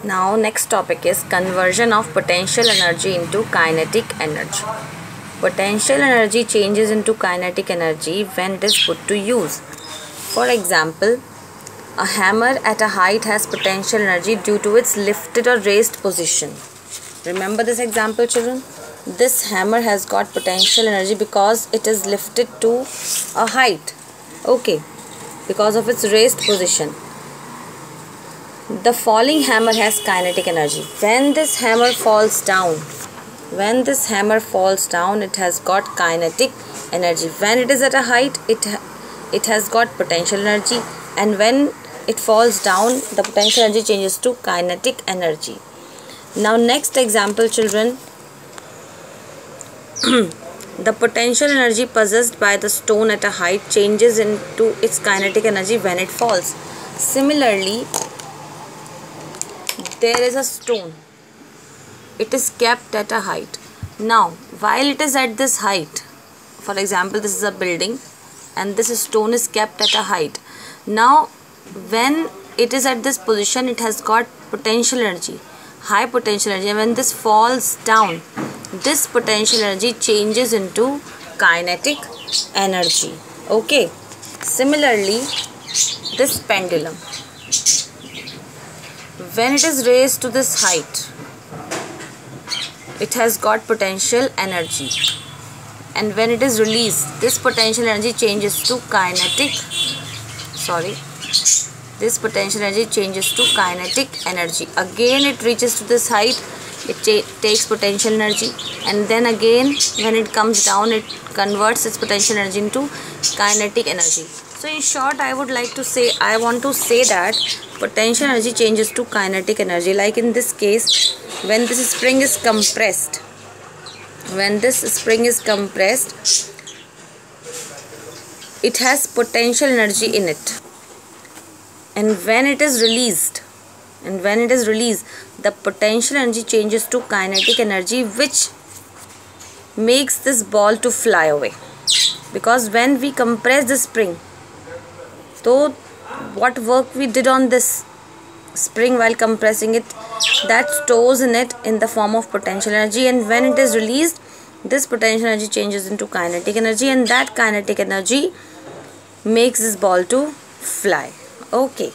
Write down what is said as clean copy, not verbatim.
Now next topic is conversion of potential energy into kinetic energy. Potential energy changes into kinetic energy when it is put to use. For example, a hammer at a height has potential energy due to its lifted or raised position. Remember this example, children? This hammer has got potential energy because it is lifted to a height. Okay, because of its raised position. The falling hammer has kinetic energy. When this hammer falls down, it has got kinetic energy. When it is at a height, it has got potential energy, and when it falls down, the potential energy changes to kinetic energy. Now next example, children. The potential energy possessed by the stone at a height changes into its kinetic energy when it falls. Similarly, there is a stone. It is kept at a height. Now, while it is at this height, for example, this is a building and this stone is kept at a height. Now, when it is at this position, it has got potential energy, high potential energy, and when this falls down, this potential energy changes into kinetic energy. Okay. Similarly, this pendulum, when it is raised to this height, it has got potential energy, and when it is released, this potential energy changes to kinetic energy. Again it reaches to this height, it takes potential energy, and then again when it comes down, it converts its potential energy into kinetic energy. So in short, I want to say that potential energy changes to kinetic energy. Like in this case, when this spring is compressed, it has potential energy in it, and when it is released, the potential energy changes to kinetic energy, which makes this ball to fly away. Because when we compress the spring, so what work we did on this spring while compressing it, that stores in it in the form of potential energy, and when it is released, this potential energy changes into kinetic energy, and that kinetic energy makes this ball to fly. Okay.